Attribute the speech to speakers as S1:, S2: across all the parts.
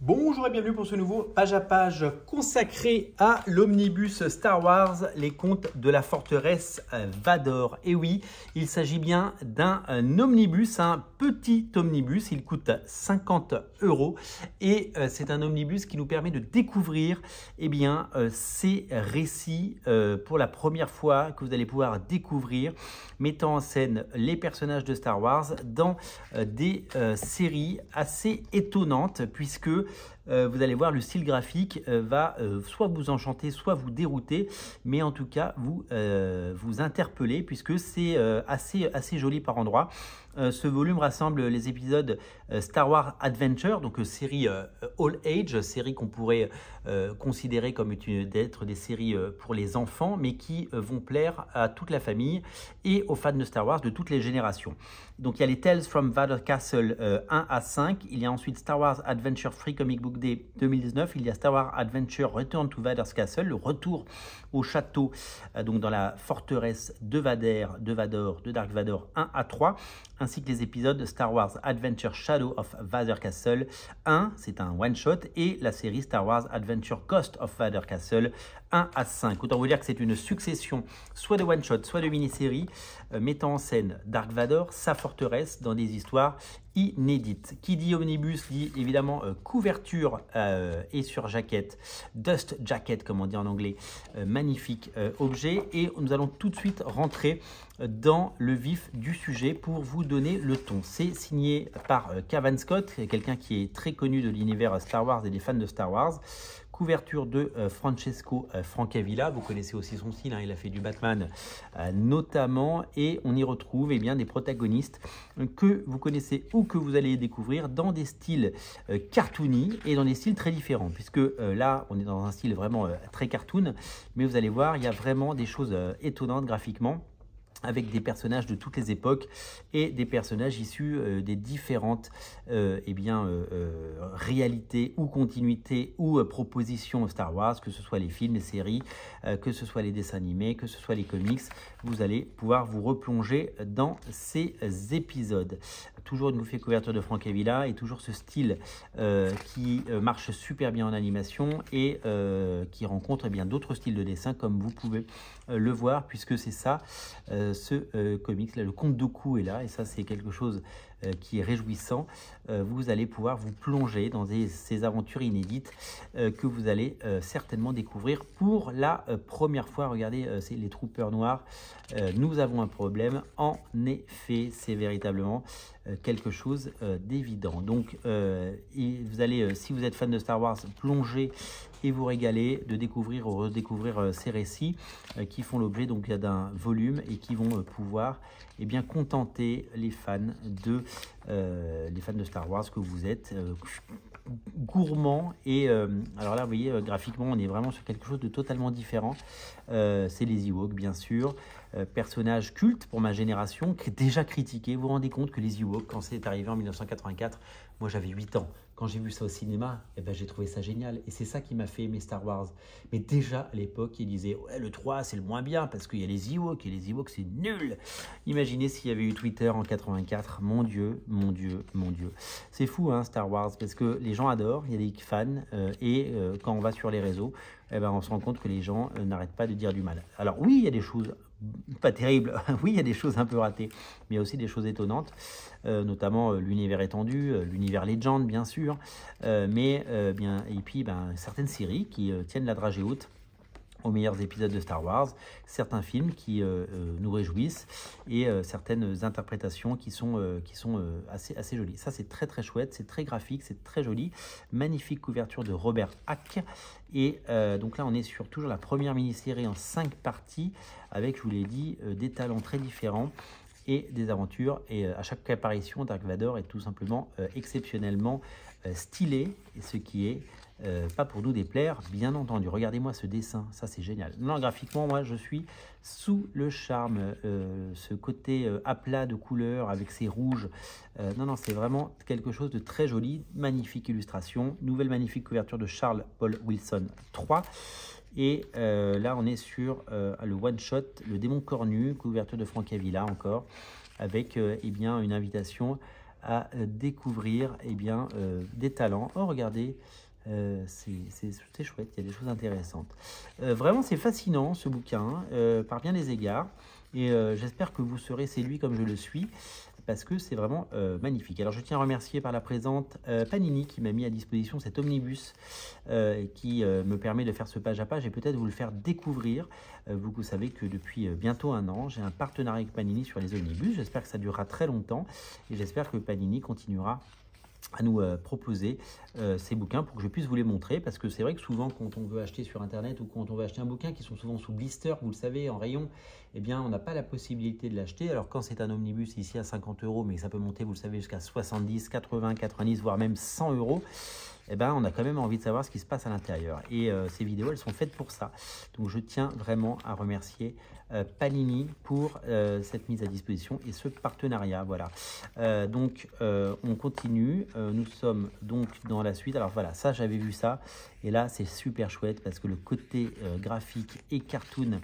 S1: Bonjour et bienvenue pour ce nouveau page à page consacré à l'omnibus Star Wars, les contes de la forteresse Vador. Et oui, il s'agit bien d'un omnibus, un petit omnibus, il coûte 50 € et c'est un omnibus qui nous permet de découvrir ces récits pour la première fois que vous allez pouvoir découvrir, mettant en scène les personnages de Star Wars dans des séries assez étonnantes puisque vous allez voir, le style graphique va soit vous enchanter, soit vous dérouter, mais en tout cas vous interpeller puisque c'est assez joli par endroits. Ce volume rassemble les épisodes Star Wars Adventure, donc série All Age, série qu'on pourrait considérer comme d'être des séries pour les enfants, mais qui vont plaire à toute la famille et aux fans de Star Wars de toutes les générations. Donc il y a les Tales from Vador Castle 1 à 5, il y a ensuite Star Wars Adventure Free Comic Book Day 2019, il y a Star Wars Adventure Return to Vador's Castle, le retour au château, donc dans la forteresse de Vador, de Dark Vador 1 à 3, ainsi que les épisodes Star Wars Adventure Shadow of Vador Castle 1, c'est un one-shot, et la série Star Wars Adventure Ghost of Vador Castle 1 à 5. Autant vous dire que c'est une succession soit de one-shot, soit de mini-séries mettant en scène Dark Vador, sa forteresse, dans des histoires inédites. Qui dit omnibus dit évidemment couverture et sur jaquette, dust jacket comme on dit en anglais, magnifique objet, et nous allons tout de suite rentrer dans le vif du sujet pour vous donner le ton. C'est signé par Cavan Scott, quelqu'un qui est très connu de l'univers Star Wars et des fans de Star Wars. Couverture de Francesco Francavilla, vous connaissez aussi son style, hein, il a fait du Batman notamment, et on y retrouve des protagonistes que vous connaissez ou que vous allez découvrir dans des styles cartoony et dans des styles très différents, puisque là on est dans un style vraiment très cartoon, mais vous allez voir, il y a vraiment des choses étonnantes graphiquement, avec des personnages de toutes les époques et des personnages issus des différentes réalités ou continuités ou propositions Star Wars, que ce soit les films, les séries, que ce soit les dessins animés, que ce soit les comics. Vous allez pouvoir vous replonger dans ces épisodes. Toujours une bouffée couverture de Francavilla et toujours ce style qui marche super bien en animation et qui rencontre d'autres styles de dessin, comme vous pouvez le voir, puisque c'est ça, ce comics là, le Conte Dooku est là, et ça c'est quelque chose qui est réjouissant. Vous allez pouvoir vous plonger dans ces aventures inédites que vous allez certainement découvrir pour la première fois. Regardez, c'est les troopers noirs. Nous avons un problème. En effet, c'est véritablement quelque chose d'évident. Donc, vous allez, si vous êtes fan de Star Wars, plonger et vous régaler de découvrir ou redécouvrir ces récits qui font l'objet d'un volume et qui vont pouvoir contenter les fans de Star Wars que vous êtes, gourmands. Et alors là, vous voyez, graphiquement, on est vraiment sur quelque chose de totalement différent. C'est les Ewoks, bien sûr. Personnage culte pour ma génération, qui est déjà critiqué. Vous vous rendez compte que les Ewoks, quand c'est arrivé en 1984, moi j'avais 8 ans. Quand j'ai vu ça au cinéma, j'ai trouvé ça génial. Et c'est ça qui m'a fait aimer Star Wars. Mais déjà, à l'époque, ils disaient ouais, le 3, c'est le moins bien parce qu'il y a les Ewoks. Et les Ewoks, c'est nul. Imaginez s'il y avait eu Twitter en 84. Mon Dieu, mon Dieu, mon Dieu. C'est fou, hein, Star Wars, parce que les gens adorent. Il y a des fans. Quand on va sur les réseaux, on se rend compte que les gens n'arrêtent pas de dire du mal. Alors oui, il y a des choses pas terrible, oui, il y a des choses un peu ratées, mais il y a aussi des choses étonnantes, notamment l'univers étendu, l'univers Legend, bien sûr, et puis certaines séries qui tiennent la dragée haute aux meilleurs épisodes de Star Wars, certains films qui nous réjouissent et certaines interprétations qui sont assez jolies. Ça, c'est très très chouette, c'est très graphique, c'est très joli. Magnifique couverture de Robert Hack. Et donc là, on est sur toujours la première mini-série en 5 parties avec, je vous l'ai dit, des talents très différents et des aventures. Et à chaque apparition, Dark Vador est tout simplement exceptionnellement stylé, et ce qui est pas pour nous déplaire, bien entendu. Regardez-moi ce dessin, ça c'est génial. Non, graphiquement, moi je suis sous le charme, ce côté aplat de couleurs avec ces rouges. Non, c'est vraiment quelque chose de très joli. Magnifique illustration, nouvelle magnifique couverture de Charles Paul Wilson 3. Et là, on est sur le one-shot, le démon cornu, couverture de Francavilla encore, avec une invitation à découvrir eh bien, des talents. Oh, regardez, c'est chouette, il y a des choses intéressantes. Vraiment, c'est fascinant ce bouquin, par bien des égards. Et j'espère que vous serez séduits comme je le suis, parce que c'est vraiment magnifique. Alors je tiens à remercier par la présente Panini qui m'a mis à disposition cet omnibus qui me permet de faire ce page à page et peut-être vous le faire découvrir. Vous savez que depuis bientôt 1 an, j'ai un partenariat avec Panini sur les omnibus. J'espère que ça durera très longtemps et j'espère que Panini continuera à nous proposer ces bouquins pour que je puisse vous les montrer, parce que c'est vrai que souvent quand on veut acheter sur internet ou quand on veut acheter un bouquin qui sont souvent sous blister, vous le savez, en rayon, eh bien on n'a pas la possibilité de l'acheter. Alors quand c'est un omnibus ici à 50 €, mais ça peut monter, vous le savez, jusqu'à 70, 80, 90, voire même 100 €, eh ben, on a quand même envie de savoir ce qui se passe à l'intérieur. Et ces vidéos, elles sont faites pour ça. Donc je tiens vraiment à remercier Panini pour cette mise à disposition et ce partenariat. Voilà. Donc on continue. Nous sommes donc dans la suite. Alors voilà, ça j'avais vu ça. Et là c'est super chouette parce que le côté graphique et cartoon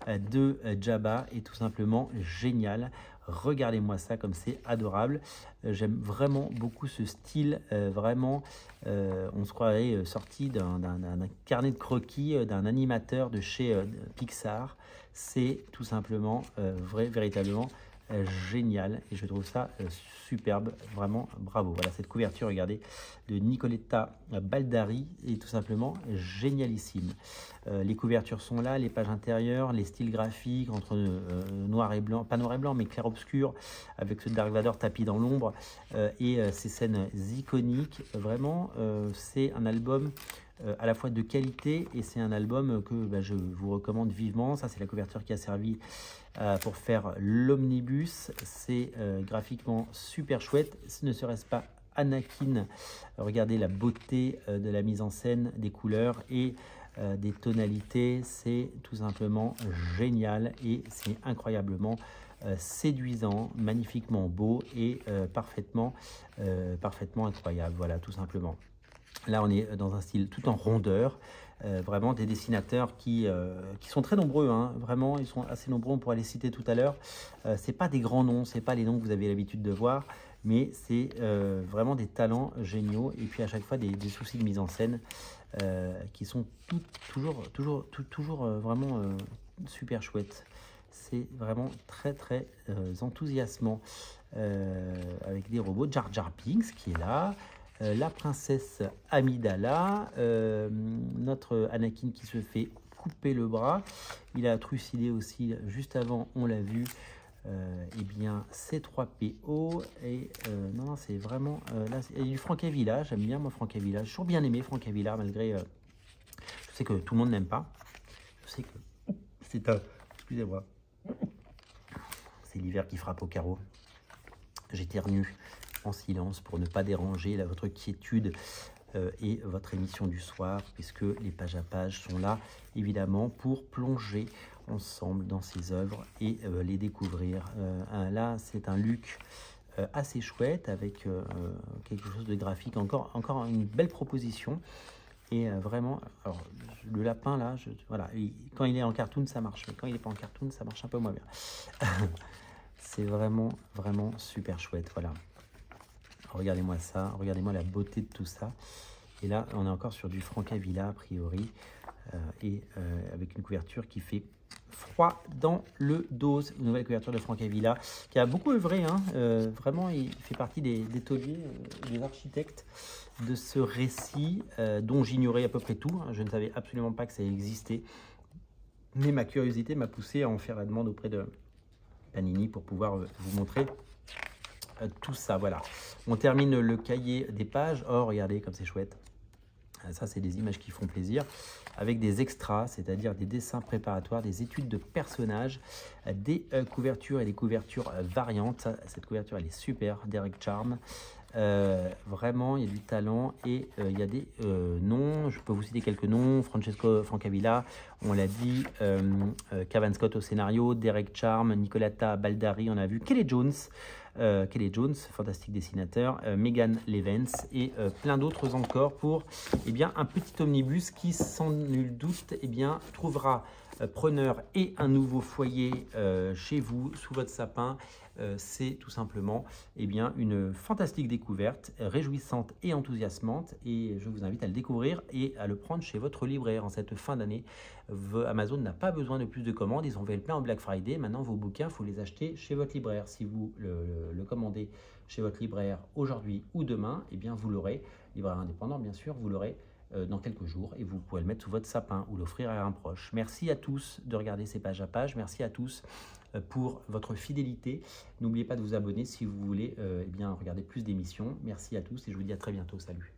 S1: de Jabba est tout simplement génial. Regardez-moi ça comme c'est adorable. J'aime vraiment beaucoup ce style. Vraiment, on se croirait sorti d'un carnet de croquis d'un animateur de chez Pixar. C'est tout simplement véritablement génial et je trouve ça superbe, vraiment bravo. Voilà cette couverture, regardez, de Nicoletta Baldari est tout simplement génialissime. Les couvertures sont là, les pages intérieures, les styles graphiques entre noir et blanc, pas noir et blanc mais clair-obscur, avec ce Dark Vador tapis dans l'ombre et ces scènes iconiques. Vraiment, c'est un album à la fois de qualité et c'est un album que je vous recommande vivement. Ça c'est la couverture qui a servi pour faire l'omnibus. C'est graphiquement super chouette, ne serait-ce pas Anakin. Regardez la beauté de la mise en scène, des couleurs et des tonalités, c'est tout simplement génial et c'est incroyablement séduisant, magnifiquement beau et parfaitement incroyable. Voilà, tout simplement. Là, on est dans un style tout en rondeur, vraiment des dessinateurs qui sont très nombreux, hein, vraiment, ils sont assez nombreux, on pourra les citer tout à l'heure. C'est pas des grands noms, c'est pas les noms que vous avez l'habitude de voir, mais c'est vraiment des talents géniaux, et puis à chaque fois des soucis de mise en scène qui sont toujours vraiment super chouettes. C'est vraiment très enthousiasmant, avec des robots, Jar Jar Binks qui est là, la princesse Amidala, notre Anakin qui se fait couper le bras, il a trucidé aussi juste avant, on l'a vu, eh bien C3PO, et non, c'est vraiment, là, il y a du Francavilla, j'aime bien moi Francavilla, j'ai toujours bien aimé Francavilla, malgré, je sais que tout le monde n'aime pas, je sais que c'est un, excusez-moi, c'est l'hiver qui frappe au carreau, j'éternue en silence pour ne pas déranger votre quiétude et votre émission du soir, puisque les pages à pages sont là évidemment pour plonger ensemble dans ces œuvres et les découvrir. Là c'est un look assez chouette avec quelque chose de graphique, encore une belle proposition. Et vraiment, alors le lapin là, voilà, quand il est en cartoon ça marche, mais quand il n'est pas en cartoon ça marche un peu moins bien. C'est vraiment super chouette, voilà. Regardez-moi ça, regardez-moi la beauté de tout ça. Et là, on est encore sur du Francavilla a priori, avec une couverture qui fait froid dans le dos. Une nouvelle couverture de Francavilla qui a beaucoup œuvré, hein, vraiment, il fait partie des tauliers, des architectes de ce récit dont j'ignorais à peu près tout. Hein. Je ne savais absolument pas que ça existait, mais ma curiosité m'a poussé à en faire la demande auprès de Panini pour pouvoir vous montrer tout ça. Voilà, on termine le cahier des pages. Oh, regardez comme c'est chouette. Ça, c'est des images qui font plaisir, avec des extras, c'est-à-dire des dessins préparatoires, des études de personnages, des couvertures et des couvertures variantes. Cette couverture, elle est super, Derek Charm. Vraiment, il y a du talent et il y a des noms. Je peux vous citer quelques noms. Francesco Francavilla, on l'a dit, Cavan Scott au scénario, Derek Charm, Nicoletta Baldari, on a vu, Kelly Jones, fantastique dessinateur, Megan Levens et plein d'autres encore pour un petit omnibus qui, sans nul doute, trouvera preneur et un nouveau foyer chez vous, sous votre sapin. C'est tout simplement une fantastique découverte, réjouissante et enthousiasmante. Et je vous invite à le découvrir et à le prendre chez votre libraire en cette fin d'année. Amazon n'a pas besoin de plus de commandes. Ils ont fait le plein au Black Friday. Maintenant, vos bouquins, il faut les acheter chez votre libraire. Si vous le commandez chez votre libraire aujourd'hui ou demain, vous l'aurez, libraire indépendant bien sûr, vous l'aurez dans quelques jours et vous pouvez le mettre sous votre sapin ou l'offrir à un proche. Merci à tous de regarder ces pages à pages. Merci à tous pour votre fidélité. N'oubliez pas de vous abonner si vous voulez regarder plus d'émissions. Merci à tous et je vous dis à très bientôt. Salut.